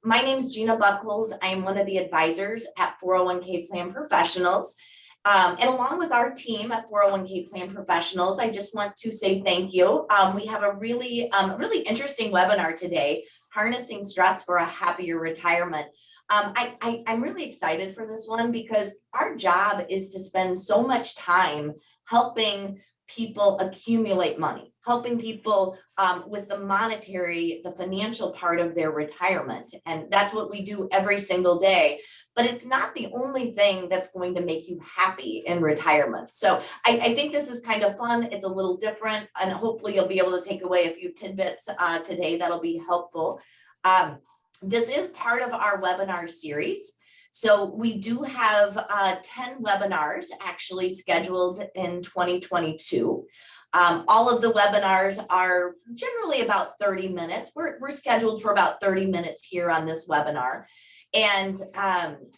My name is Gina Buchholz. I am one of the advisors at 401k Plan Professionals. And along with our team at 401k Plan Professionals, I just want to say thank you. We have a really interesting webinar today, Harnessing Stress for a Happier Retirement. I'm really excited for this one because our job is to spend so much time helping people accumulate money, helping people with the financial part of their retirement. And that's what we do every single day. But it's not the only thing that's going to make you happy in retirement. So I think this is kind of fun. It's a little different, and hopefully you'll be able to take away a few tidbits today that'll be helpful. This is part of our webinar series. So we do have 10 webinars actually scheduled in 2022. All of the webinars are generally about 30 minutes. We're scheduled for about 30 minutes here on this webinar. And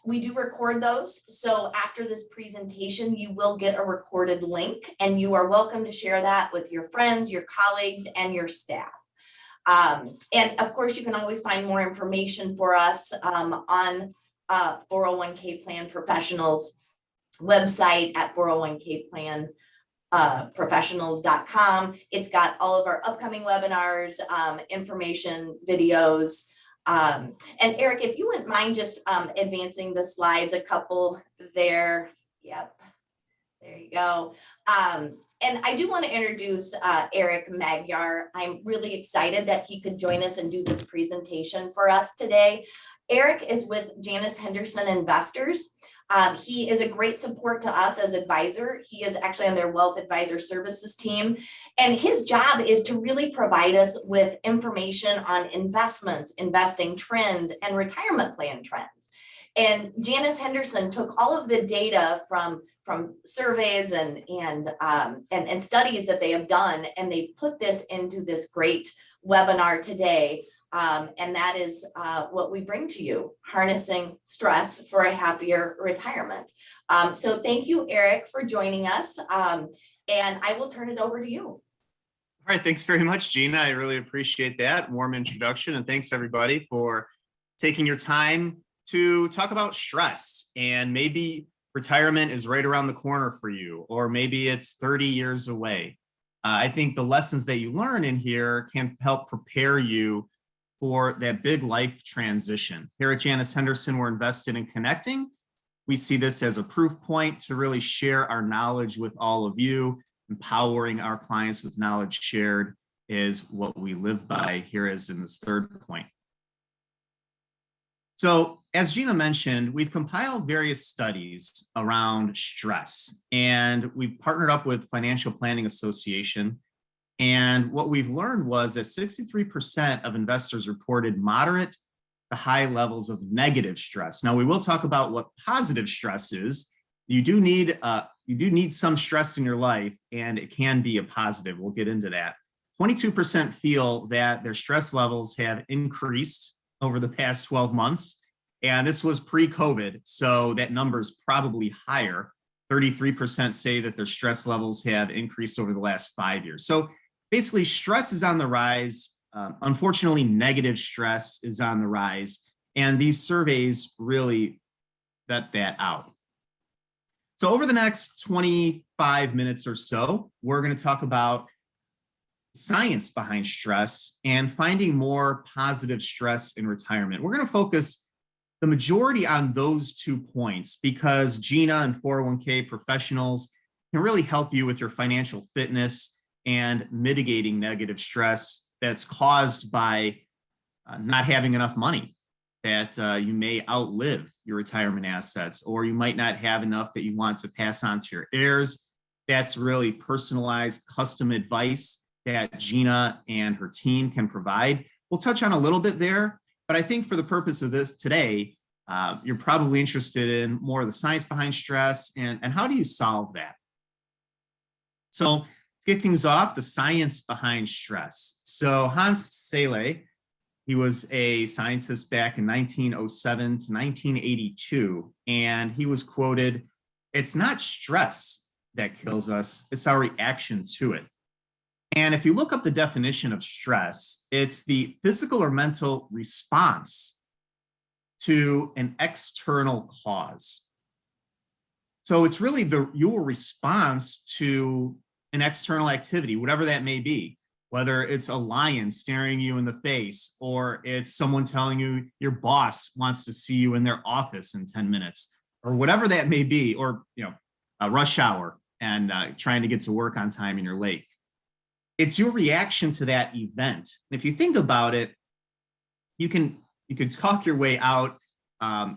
we do record those. So after this presentation, you will get a recorded link, and you are welcome to share that with your friends, your colleagues, and your staff. And of course, you can always find more information for us on 401k Plan Professionals website at 401kplan professionals.com. It's got all of our upcoming webinars, information, videos. And Eric, if you wouldn't mind just advancing the slides a couple there. Yep, there you go. And I do want to introduce Eric Magyar. I'm really excited that he could join us and do this presentation for us today. Eric is with Janus Henderson Investors. He is a great support to us as advisor. He is actually on their wealth advisor services team. And his job is to really provide us with information on investments, investing trends, and retirement plan trends. And Janus Henderson took all of the data from surveys and studies that they have done, and they put this into this great webinar today. And that is what we bring to you, Harnessing Stress for a Happier Retirement. So thank you, Eric, for joining us. And I will turn it over to you. All right, thanks very much, Gina. I really appreciate that warm introduction. And thanks everybody for taking your time to talk about stress. And maybe retirement is right around the corner for you, or maybe it's 30 years away. I think the lessons that you learn in here can help prepare you for that big life transition. Here at Janus Henderson, we're invested in connecting. We see this as a proof point to really share our knowledge with all of you. Empowering our clients with knowledge shared is what we live by here, as in this third point. So as Gina mentioned, we've compiled various studies around stress, and we've partnered up with Financial Planning Association. And what we've learned was that 63% of investors reported moderate to high levels of negative stress. Now, we will talk about what positive stress is. You do need some stress in your life, and it can be a positive. We'll get into that. 22% feel that their stress levels have increased over the past 12 months. And this was pre-COVID, so that number is probably higher. 33% say that their stress levels have increased over the last 5 years. So basically, stress is on the rise. Unfortunately, negative stress is on the rise. And these surveys really vet that out. So over the next 25 minutes or so, we're going to talk about science behind stress and finding more positive stress in retirement. We're going to focus the majority on those 2 points because Gina and 401k professionals can really help you with your financial fitness and mitigating negative stress that's caused by not having enough money, that you may outlive your retirement assets, or you might not have enough that you want to pass on to your heirs. That's really personalized, custom advice that Gina and her team can provide. We'll touch on a little bit there, but I think for the purpose of this today, you're probably interested in more of the science behind stress and how do you solve that? So to get things off, the science behind stress. So Hans Selye, he was a scientist back in 1907 to 1982, and he was quoted, "It's not stress that kills us, it's our reaction to it." And if you look up the definition of stress, it's the physical or mental response to an external cause. So it's really your response to an external activity, whatever that may be, whether it's a lion staring you in the face, or it's someone telling you your boss wants to see you in their office in 10 minutes, or whatever that may be, or a rush hour and trying to get to work on time and you're late. It's your reaction to that event. And if you think about it, you can talk your way out,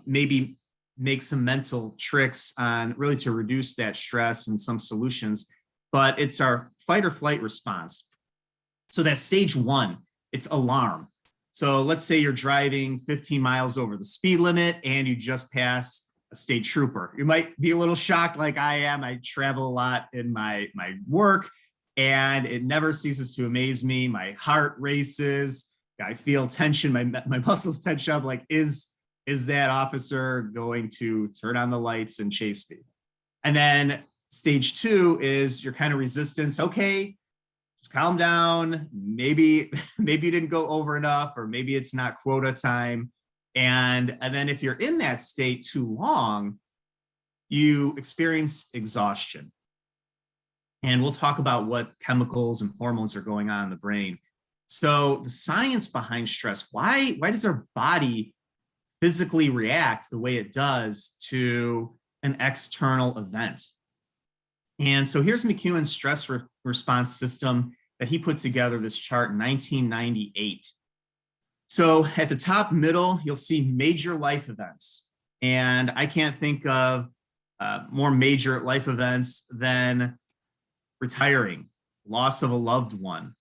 maybe make some mental tricks on really to reduce that stress and some solutions, but it's our fight or flight response. So that's stage one, it's alarm. So let's say you're driving 15 miles over the speed limit and you just pass a state trooper. You might be a little shocked like I am. I travel a lot in my work and it never ceases to amaze me. My heart races. I feel tension. My muscles tense up. Like, is that officer going to turn on the lights and chase me? And then stage two is your kind of resistance. Okay, just calm down. Maybe you didn't go over enough, or maybe it's not quota time. And then if you're in that state too long, you experience exhaustion. And we'll talk about what chemicals and hormones are going on in the brain. So the science behind stress, why does our body physically react the way it does to an external event? And so here's McEwen's stress response system that he put together, this chart in 1998. So at the top middle, you'll see major life events. And I can't think of more major life events than retiring, loss of a loved one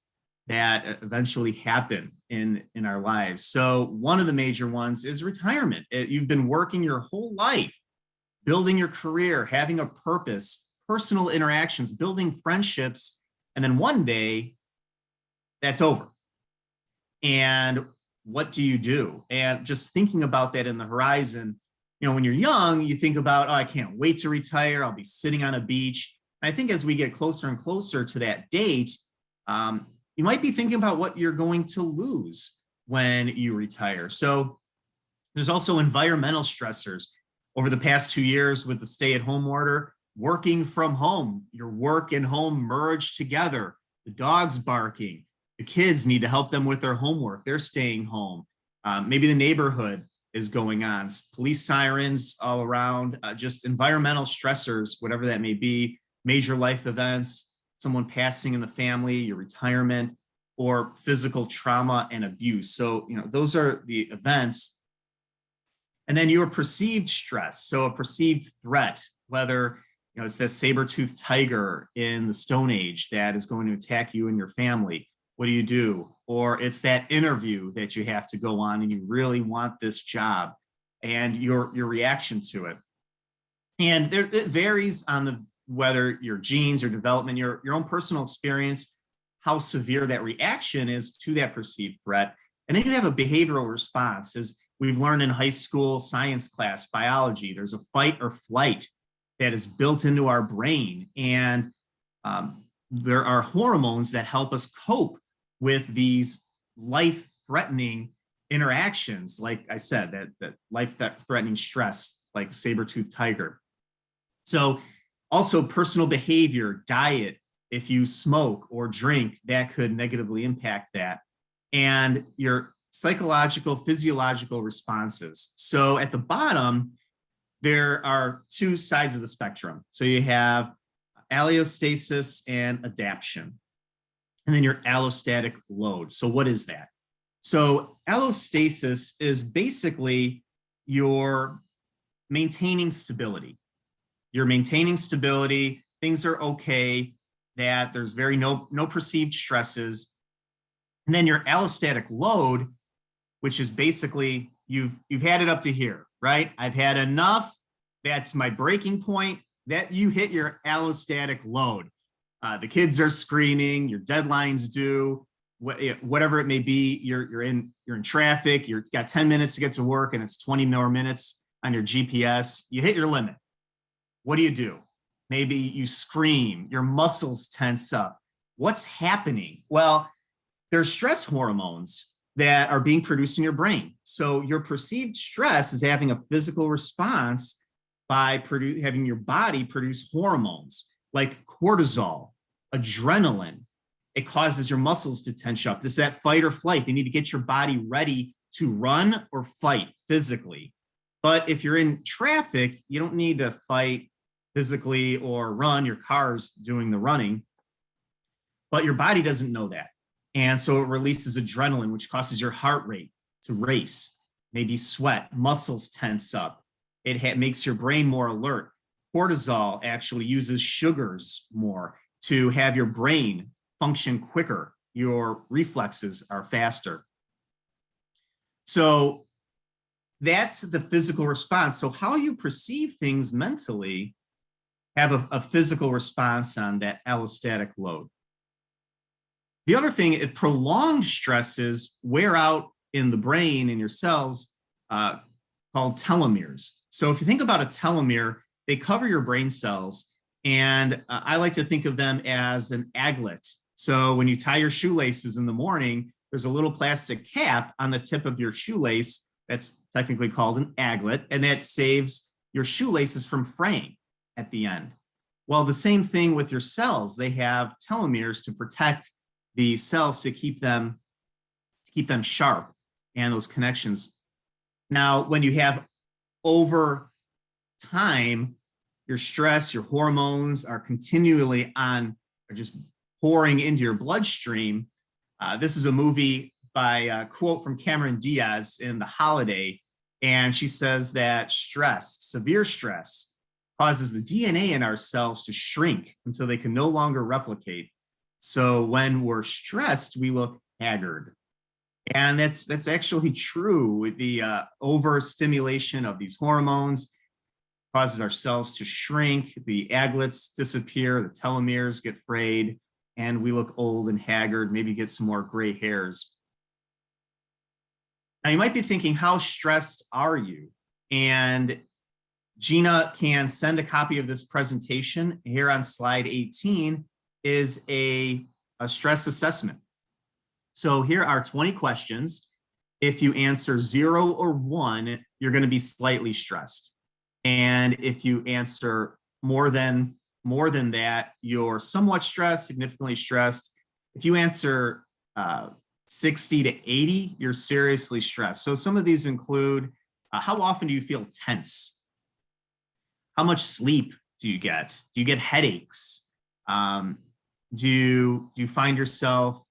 that eventually happen in our lives. So one of the major ones is retirement. You've been working your whole life, building your career, having a purpose, personal interactions, building friendships, and then one day that's over. And what do you do? And just thinking about that in the horizon, when you're young, you think about, oh, I can't wait to retire. I'll be sitting on a beach. And I think as we get closer and closer to that date, you might be thinking about what you're going to lose when you retire. So there's also environmental stressors. Over the past 2 years with the stay-at-home order, working from home, your work and home merge together, the dog's barking, the kids need to help them with their homework, they're staying home. Maybe the neighborhood is going on, police sirens all around, just environmental stressors, whatever that may be, major life events, someone passing in the family, your retirement, or physical trauma and abuse. So, those are the events. And then your perceived stress. So a perceived threat, whether, it's that saber-toothed tiger in the Stone Age that is going to attack you and your family. What do? Or it's that interview that you have to go on and you really want this job and your reaction to it. And it varies on whether your genes or development, your own personal experience, how severe that reaction is to that perceived threat. And then you have a behavioral response. As we've learned in high school science class, biology, there's a fight or flight that is built into our brain. And there are hormones that help us cope with these life-threatening interactions. Like I said, that life-threatening stress, like saber-toothed tiger. So also personal behavior, diet, if you smoke or drink, that could negatively impact that. And your psychological, physiological responses. So at the bottom, there are two sides of the spectrum. So you have allostasis and adaptation, and then your allostatic load. So what is that? So allostasis is basically your maintaining stability. You're maintaining stability, things are okay, that there's no perceived stresses. And then your allostatic load, which is basically you've had it up to here, right? I've had enough. That's my breaking point. That you hit your allostatic load. The kids are screaming, your deadline's due, whatever it may be. You're in traffic. You've got 10 minutes to get to work, and it's 20 more minutes on your GPS. You hit your limit. What do? Maybe you scream. Your muscles tense up. What's happening? Well, there's stress hormones that are being produced in your brain. So your perceived stress is having a physical response by having your body produce hormones like cortisol, adrenaline. It causes your muscles to tense up. This is that fight or flight. They need to get your body ready to run or fight physically. But if you're in traffic, you don't need to fight physically or run. Your car's doing the running. But your body doesn't know that. And so it releases adrenaline, which causes your heart rate to race, maybe sweat, muscles tense up. It makes your brain more alert. Cortisol actually uses sugars more to have your brain function quicker. Your reflexes are faster. So that's the physical response. So how you perceive things mentally have a physical response on that allostatic load. The other thing, prolonged stresses wear out in the brain and your cells called telomeres. So if you think about a telomere, they cover your brain cells. And I like to think of them as an aglet. So when you tie your shoelaces in the morning, there's a little plastic cap on the tip of your shoelace that's technically called an aglet, and that saves your shoelaces from fraying at the end. Well, the same thing with your cells. They have telomeres to protect the cells to keep them sharp and those connections. Now, when you have over time, your stress, your hormones are continually are just pouring into your bloodstream. This is a movie by a quote from Cameron Diaz in The Holiday. And she says that stress, severe stress, causes the DNA in our cells to shrink until they can no longer replicate. So when we're stressed, we look haggard. And that's actually true. With the overstimulation of these hormones causes our cells to shrink, the aglets disappear, the telomeres get frayed, and we look old and haggard, maybe get some more gray hairs. Now you might be thinking, how stressed are you? And Gina can send a copy of this presentation. Here on slide 18 is a stress assessment. So here are 20 questions. If you answer 0 or 1, you're going to be slightly stressed. And if you answer more than that, you're somewhat stressed, significantly stressed. If you answer 60 to 80, you're seriously stressed. So some of these include, how often do you feel tense? How much sleep do you get? Do you get headaches? Do you find yourself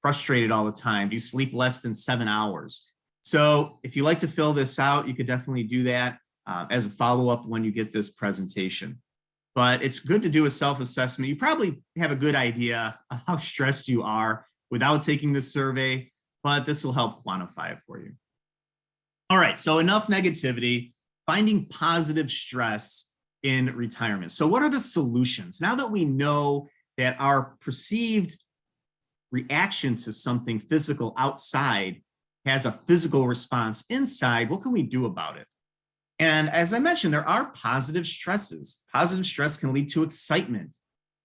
frustrated all the time? Do you sleep less than 7 hours? So if you like to fill this out, you could definitely do that as a follow-up when you get this presentation. But it's good to do a self-assessment. You probably have a good idea of how stressed you are without taking this survey, but this will help quantify it for you. All right, so enough negativity, finding positive stress in retirement. So what are the solutions? Now that we know that our perceived reaction to something physical outside has a physical response inside, what can we do about it? And as I mentioned, there are positive stresses. Positive stress can lead to excitement,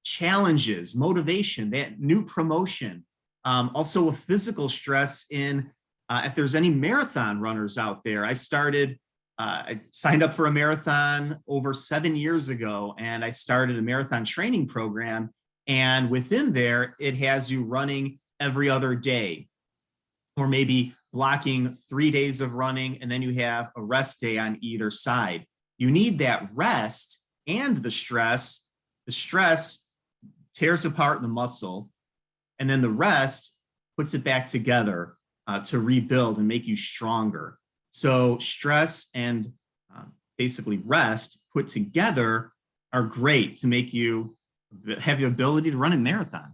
challenges, motivation, that new promotion. Also a physical stress in, if there's any marathon runners out there, I signed up for a marathon over 7 years ago, and I started a marathon training program. And within there, it has you running every other day, or maybe blocking 3 days of running, and then you have a rest day on either side. You need that rest and the stress. The stress tears apart the muscle, and then the rest puts it back together to rebuild and make you stronger. So stress and basically rest put together are great to make you have the ability to run a marathon.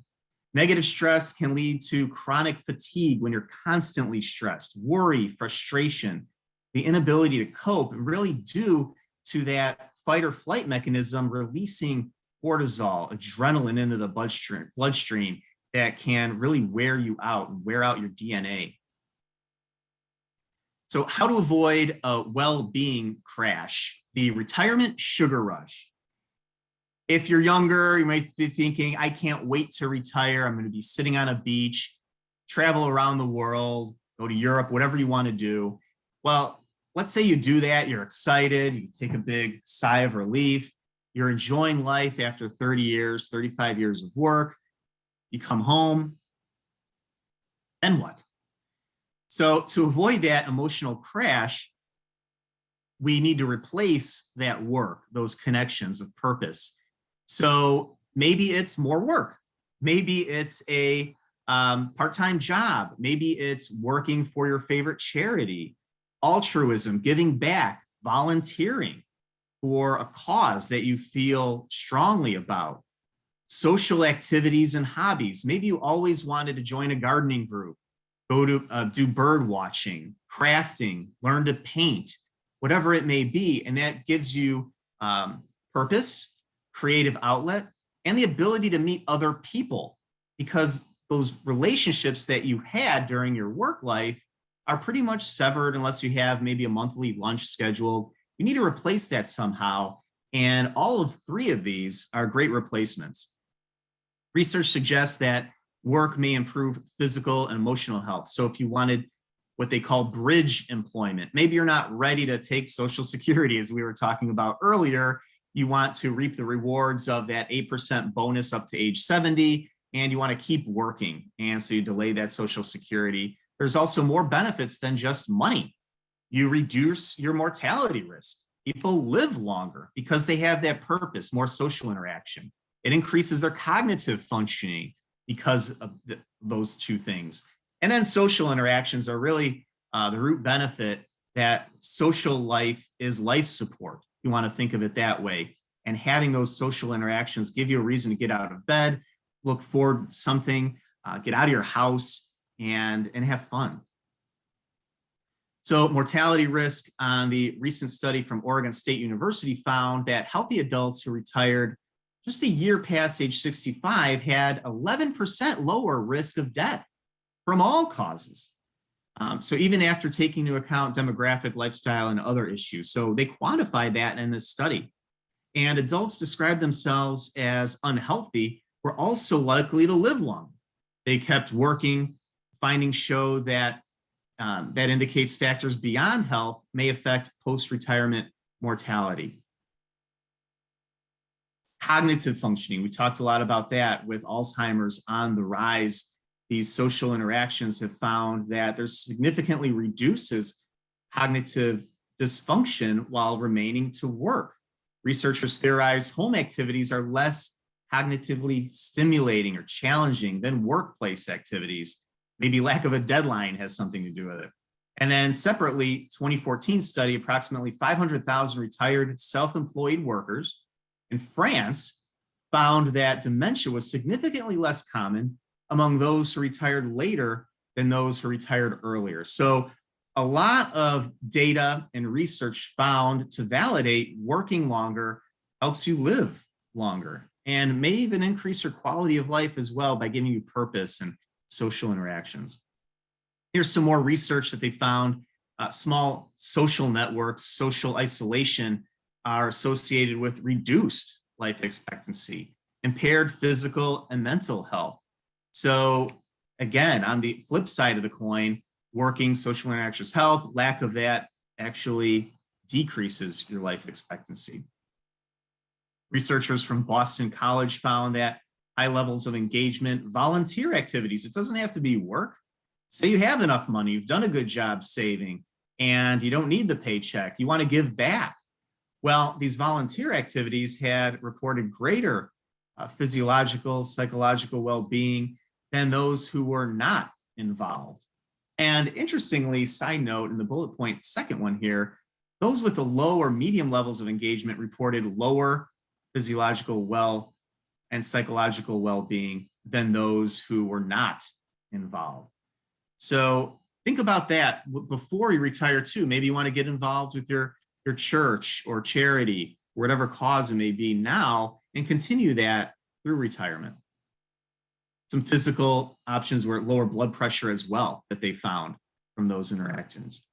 Negative stress can lead to chronic fatigue when you're constantly stressed, worry, frustration, the inability to cope, and really due to that fight or flight mechanism releasing cortisol, adrenaline into the bloodstream that can really wear you out and wear out your DNA. So how to avoid a well-being crash, the retirement sugar rush. If you're younger, you might be thinking, I can't wait to retire. I'm going to be sitting on a beach, travel around the world, go to Europe, whatever you want to do. Well, let's say you do that, you're excited, you take a big sigh of relief, you're enjoying life after 30 years, 35 years of work, you come home, and what? So to avoid that emotional crash, we need to replace that work, those connections of purpose. So maybe it's more work. Maybe it's a part-time job. Maybe it's working for your favorite charity, altruism, giving back, volunteering for a cause that you feel strongly about, social activities and hobbies. Maybe you always wanted to join a gardening group, go to do bird watching, crafting, learn to paint, whatever it may be. And that gives you purpose, creative outlet, and the ability to meet other people, because those relationships that you had during your work life are pretty much severed unless you have maybe a monthly lunch scheduled. You need to replace that somehow. And all of three of these are great replacements. Research suggests that work may improve physical and emotional health. So if you wanted what they call bridge employment, maybe you're not ready to take Social Security, as we were talking about earlier, you want to reap the rewards of that 8% bonus up to age 70, and you want to keep working. And so you delay that Social Security. There's also more benefits than just money. You reduce your mortality risk. People live longer because they have that purpose, more social interaction. It increases their cognitive functioning because of those two things. And then social interactions are really the root benefit. That social life is life support. You want to think of it that way. And having those social interactions give you a reason to get out of bed, look forward to something, get out of your house, and have fun. So mortality risk on the recent study from Oregon State University found that healthy adults who retired just a year past age 65 had 11% lower risk of death from all causes. So even after taking into account demographic, lifestyle, and other issues. So they quantified that in this study. And adults described themselves as unhealthy were also likely to live longer. They kept working. Findings show that that indicates factors beyond health may affect post-retirement mortality. Cognitive functioning, we talked a lot about that with Alzheimer's on the rise. These social interactions have found that there significantly reduces cognitive dysfunction while remaining to work. Researchers theorize home activities are less cognitively stimulating or challenging than workplace activities. Maybe lack of a deadline has something to do with it. And then separately, 2014 study, approximately 500,000 retired self-employed workers in France found that dementia was significantly less common among those who retired later than those who retired earlier. So a lot of data and research found to validate working longer helps you live longer and may even increase your quality of life as well by giving you purpose and social interactions. Here's some more research that they found. Small social networks, social isolation are associated with reduced life expectancy, impaired physical and mental health. So again, on the flip side of the coin, working social interactions help. Lack of that actually decreases your life expectancy. Researchers from Boston College found that high levels of engagement, volunteer activities, it doesn't have to be work. Say you have enough money, you've done a good job saving, and you don't need the paycheck, you want to give back. Well, these volunteer activities had reported greater physiological, psychological well-being than those who were not involved. And interestingly, side note in the bullet point, second one here, those with the low or medium levels of engagement reported lower physiological and psychological well-being than those who were not involved. So think about that before you retire too. Maybe you want to get involved with your church or charity, whatever cause it may be now, and continue that through retirement. Some physical options were lower blood pressure as well that they found from those interactions.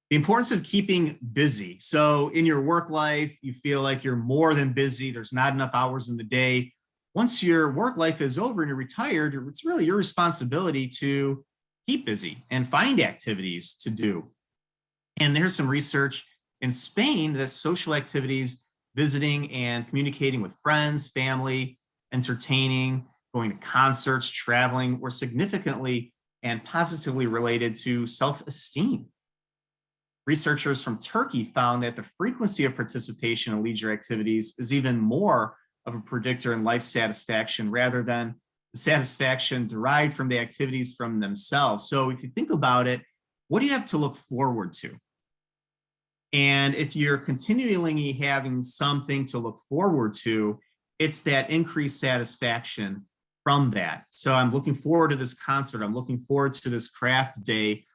The importance of keeping busy. So in your work life, you feel like you're more than busy. There's not enough hours in the day. Once your work life is over and you're retired, it's really your responsibility to keep busy and find activities to do. And there's some research in Spain that social activities, visiting and communicating with friends, family, entertaining, going to concerts, traveling, were significantly and positively related to self-esteem. Researchers from Turkey found that the frequency of participation in leisure activities is even more of a predictor in life satisfaction rather than the satisfaction derived from the activities from themselves. So if you think about it, what do you have to look forward to? And if you're continually having something to look forward to, it's that increased satisfaction from that. So I'm looking forward to this concert. I'm looking forward to this craft day,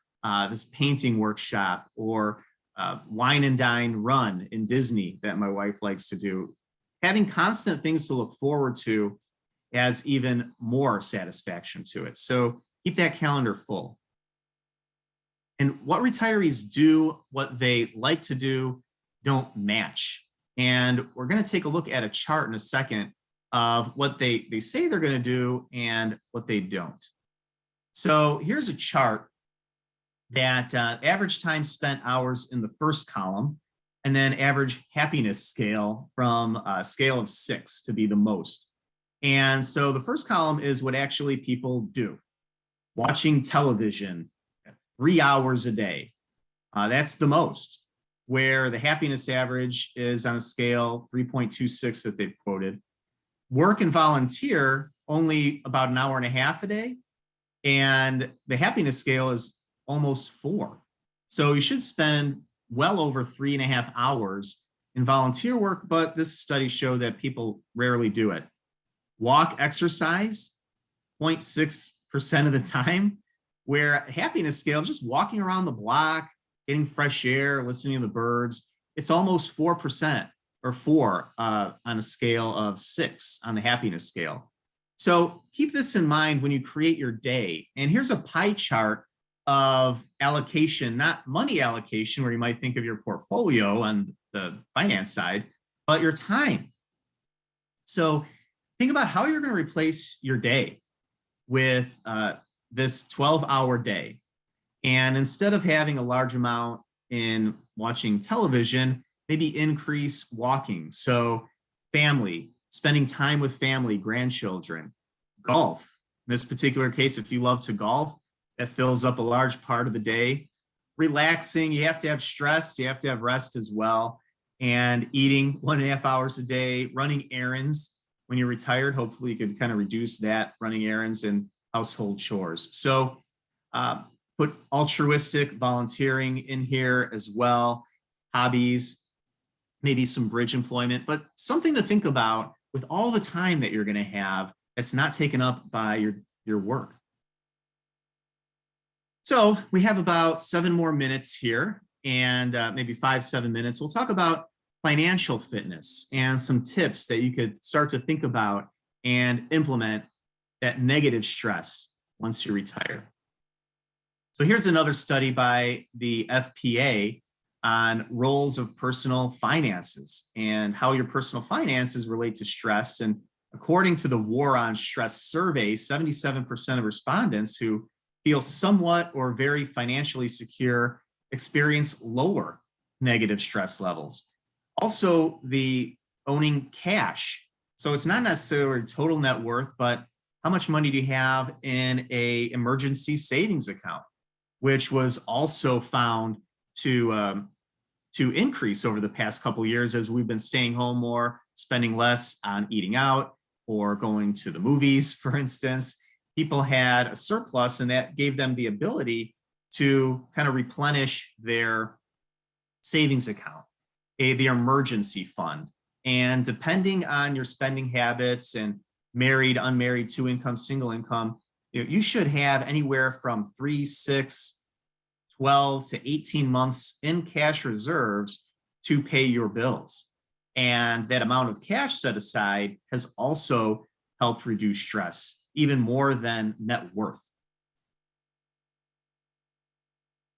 this painting workshop, or wine and dine run in Disney that my wife likes to do. Having constant things to look forward to adds even more satisfaction to it. So keep that calendar full. And what retirees do, what they like to do, don't match. And we're going to take a look at a chart in a second of what they say they're going to do and what they don't. So here's a chart that average time spent hours in the first column, and then average happiness scale from a scale of 6 to be the most. And so the first column is what actually people do. Watching television 3 hours a day. That's the most, where the happiness average is on a scale 3.26 that they've quoted. Work and volunteer only about an hour and a half a day. And the happiness scale is almost 4. So you should spend well over 3.5 hours in volunteer work, but this study showed that people rarely do it. Walk, exercise, 0.6% of the time, where happiness scale, just walking around the block, getting fresh air, listening to the birds, it's almost 4% or 4 on a scale of 6 on the happiness scale. So keep this in mind when you create your day. And here's a pie chart of allocation, not money allocation, where you might think of your portfolio on the finance side, but your time. So think about how you're going to replace your day with this 12-hour day. And instead of having a large amount in watching television, maybe increase walking. So family, spending time with family, grandchildren, golf. In this particular case, if you love to golf, that fills up a large part of the day. Relaxing, you have to have stress, you have to have rest as well. And eating 1.5 hours a day, running errands. When you're retired, hopefully you can kind of reduce that, running errands and household chores. So put altruistic volunteering in here as well, hobbies, maybe some bridge employment, but something to think about with all the time that you're going to have that's not taken up by your work. So we have about 7 more minutes here, and maybe 5-7 minutes. We'll talk about financial fitness and some tips that you could start to think about and implement that negative stress once you retire. So here's another study by the FPA on roles of personal finances and how your personal finances relate to stress. And according to the War on Stress survey, 77% of respondents who feel somewhat or very financially secure experience lower negative stress levels. Also, the owning cash. So it's not necessarily total net worth, but how much money do you have in an emergency savings account, which was also found to increase over the past couple of years as we've been staying home more, spending less on eating out or going to the movies, for instance. People had a surplus, and that gave them the ability to kind of replenish their savings account, the emergency fund. And depending on your spending habits and married, unmarried, 2-income, single income, you should have anywhere from 3, 6, 12 to 18 months in cash reserves to pay your bills. And that amount of cash set aside has also helped reduce stress, even more than net worth.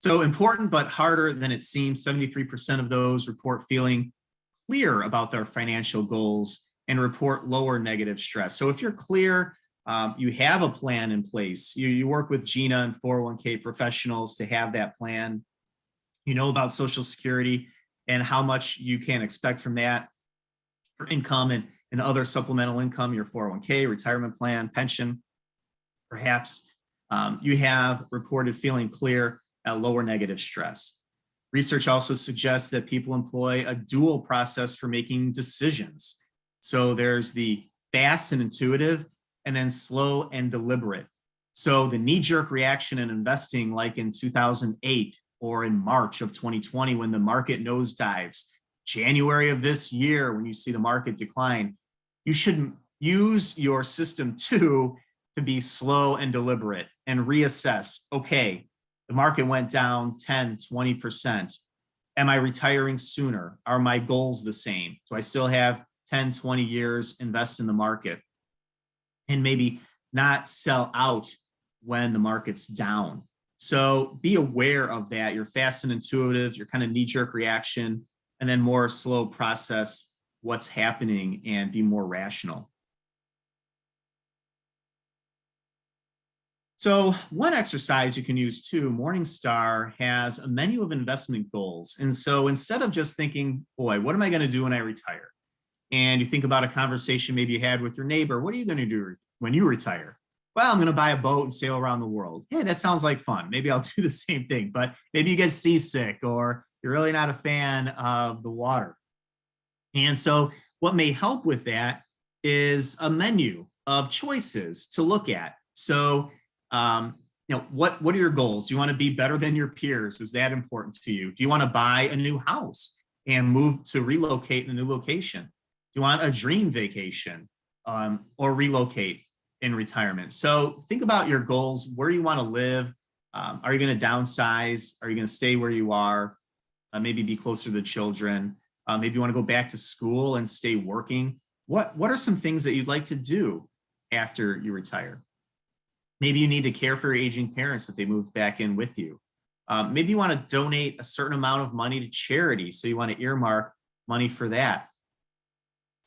So important, but harder than it seems. 73% of those report feeling clear about their financial goals and report lower negative stress. So if you're clear, you have a plan in place. You work with Gina and 401k professionals to have that plan. You know about Social Security and how much you can expect from that for income and other supplemental income, your 401k, retirement plan, pension. Perhaps you have reported feeling clear at lower negative stress. Research also suggests that people employ a dual process for making decisions. So there's the fast and intuitive, and then slow and deliberate. So the knee-jerk reaction in investing, like in 2008 or in March of 2020, when the market nosedives, January of this year, when you see the market decline, you should use your system two to be slow and deliberate and reassess. Okay, the market went down 10, 20%. Am I retiring sooner? Are my goals the same? Do I still have 10, 20 years invest in the market? And maybe not sell out when the market's down. So be aware of that. You're fast and intuitive, your kind of knee-jerk reaction, and then more slow process what's happening and be more rational. So one exercise you can use too, Morningstar has a menu of investment goals. And so instead of just thinking, boy, what am I going to do when I retire? And you think about a conversation maybe you had with your neighbor, what are you going to do when you retire? Well, I'm going to buy a boat and sail around the world. Yeah, that sounds like fun. Maybe I'll do the same thing, but maybe you get seasick or you're really not a fan of the water. And so what may help with that is a menu of choices to look at. So, what are your goals? Do you want to be better than your peers? Is that important to you? Do you want to buy a new house and move to relocate in a new location? Do you want a dream vacation or relocate in retirement? So think about your goals, where you want to live. Are you going to downsize? Are you going to stay where you are? Maybe be closer to the children. Maybe you want to go back to school and stay working. What are some things that you'd like to do after you retire? Maybe you need to care for your aging parents if they move back in with you. Maybe you want to donate a certain amount of money to charity. So you want to earmark money for that.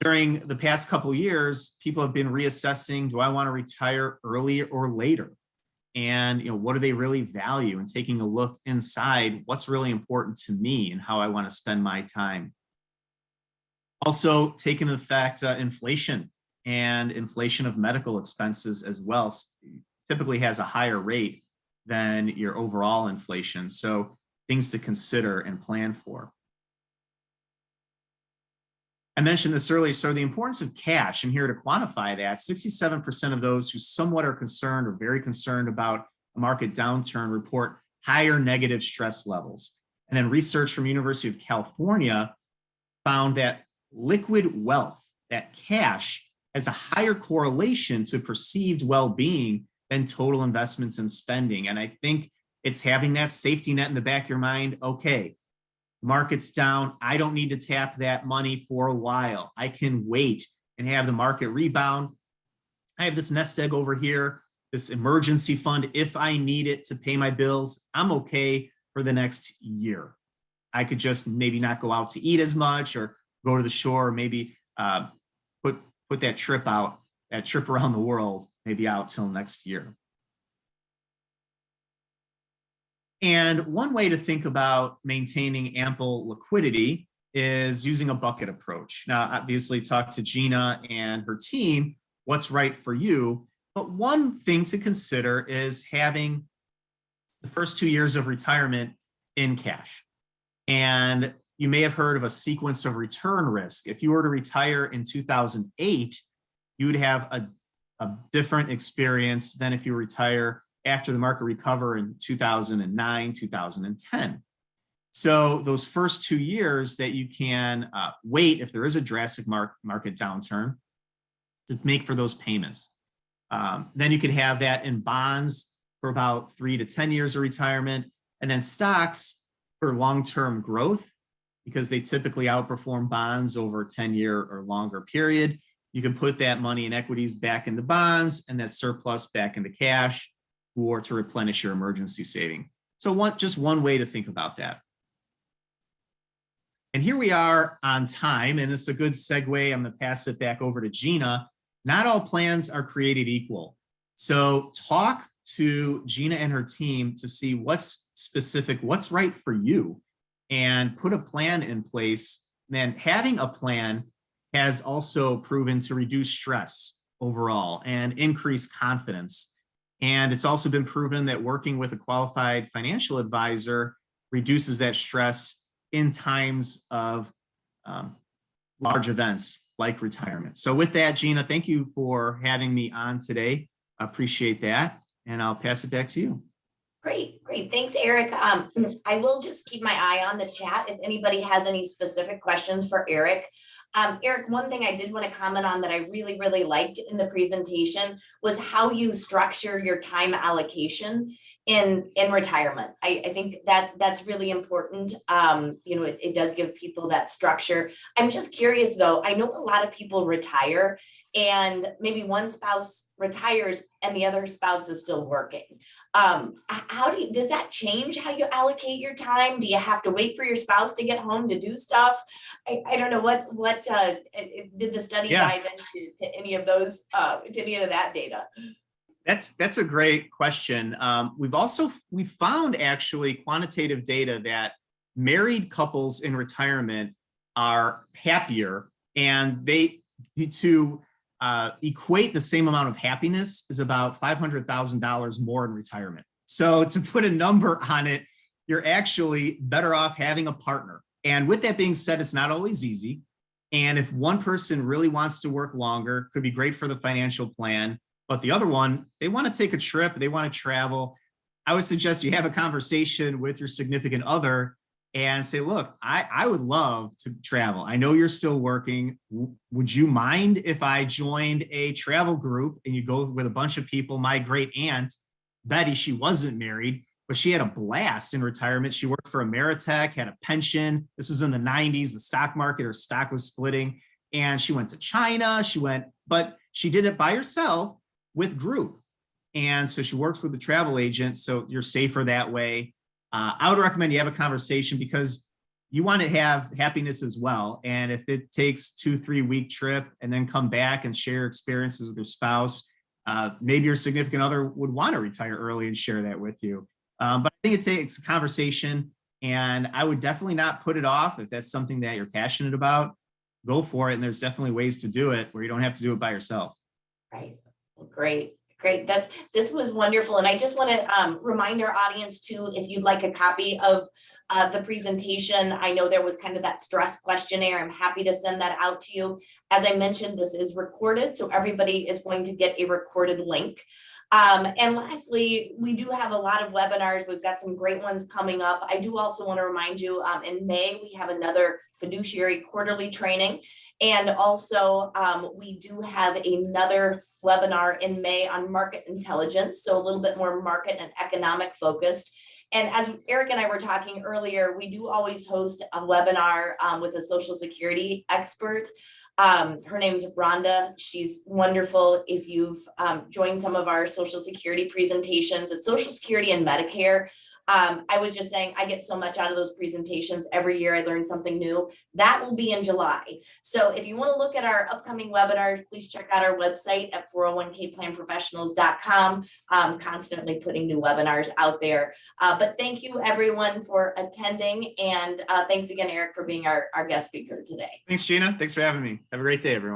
During the past couple of years, people have been reassessing, do I want to retire early or later? And what do they really value? And taking a look inside, what's really important to me and how I want to spend my time. Also taking into fact inflation and inflation of medical expenses as well typically has a higher rate than your overall inflation. So things to consider and plan for. I mentioned this earlier, so the importance of cash, and here to quantify that, 67% of those who somewhat are concerned or very concerned about a market downturn report higher negative stress levels. And then research from University of California found that liquid wealth, that cash, has a higher correlation to perceived well-being than total investments and spending. And I think it's having that safety net in the back of your mind. Okay, market's down. I don't need to tap that money for a while. I can wait and have the market rebound. I have this nest egg over here, this emergency fund. If I need it to pay my bills, I'm okay for the next year. I could just maybe not go out to eat as much or go to the shore, maybe put that trip around the world, maybe out till next year. And one way to think about maintaining ample liquidity is using a bucket approach. Now, obviously, talk to Gina and her team, what's right for you. But one thing to consider is having the first 2 years of retirement in cash. And you may have heard of a sequence of return risk. If you were to retire in 2008, you would have a different experience than if you retire after the market recover in 2009, 2010. So those first 2 years that you can wait if there is a drastic market downturn to make for those payments. Then you could have that in bonds for about 3 to 10 years of retirement, and then stocks for long-term growth because they typically outperform bonds over a 10-year or longer period. You can put that money in equities back into bonds and that surplus back into cash, or to replenish your emergency saving. So just one way to think about that. And here we are on time, and it's a good segue. I'm going to pass it back over to Gina not all plans are created equal. So talk to Gina and her team to see what's specific, what's right for you, and put a plan in place. And having a plan has also proven to reduce stress overall and increase confidence. And it's also been proven that working with a qualified financial advisor reduces that stress in times of large events like retirement. So with that, Gina, thank you for having me on today. I appreciate that. And I'll pass it back to you. Great. Thanks, Eric. I will just keep my eye on the chat if anybody has any specific questions for Eric. Eric, one thing I did want to comment on that I really, really liked in the presentation was how you structure your time allocation in retirement. I think that's really important. It does give people that structure. I'm just curious though, I know a lot of people retire and maybe one spouse retires and the other spouse is still working. Does that change how you allocate your time? Do you have to wait for your spouse to get home to do stuff? I don't know what did the study dive into to any of those, to any of that data? That's a great question. We found actually quantitative data that married couples in retirement are happier, and to equate the same amount of happiness is about $500,000 more in retirement. So to put a number on it, you're actually better off having a partner. And with that being said, it's not always easy. And if one person really wants to work longer, could be great for the financial plan, but the other one, they want to take a trip, they want to travel. I would suggest you have a conversation with your significant other and say, look, I would love to travel. I know you're still working. Would you mind if I joined a travel group and you go with a bunch of people? My great aunt, Betty, she wasn't married, but she had a blast in retirement. She worked for Ameritech, had a pension. This was in the 90s, the stock market, her stock was splitting. And she went to China, but she did it by herself with group. And so she works with the travel agent. So you're safer that way. I would recommend you have a conversation because you want to have happiness as well. And if it takes 2-3 week trip and then come back and share experiences with your spouse, maybe your significant other would want to retire early and share that with you. But I think it takes a conversation, and I would definitely not put it off. If that's something that you're passionate about, go for it. And there's definitely ways to do it where you don't have to do it by yourself. Right. Well, great. This was wonderful. And I just want to remind our audience too, if you'd like a copy of the presentation, I know there was kind of that stress questionnaire. I'm happy to send that out to you. As I mentioned, this is recorded, so everybody is going to get a recorded link. And lastly, we do have a lot of webinars. We've got some great ones coming up. I do also want to remind you, in May, we have another fiduciary quarterly training. And also we do have another webinar in May on market intelligence. So a little bit more market and economic focused. And as Eric and I were talking earlier, we do always host a webinar with a Social Security expert. Her name's Rhonda. She's wonderful. If you've joined some of our Social Security presentations, it's Social Security and Medicare. I was just saying, I get so much out of those presentations. Every year I learn something new. That will be in July. So if you want to look at our upcoming webinars, please check out our website at 401kplanprofessionals.com. Constantly putting new webinars out there. But thank you everyone for attending. And thanks again, Eric, for being our guest speaker today. Thanks, Gina. Thanks for having me. Have a great day, everyone.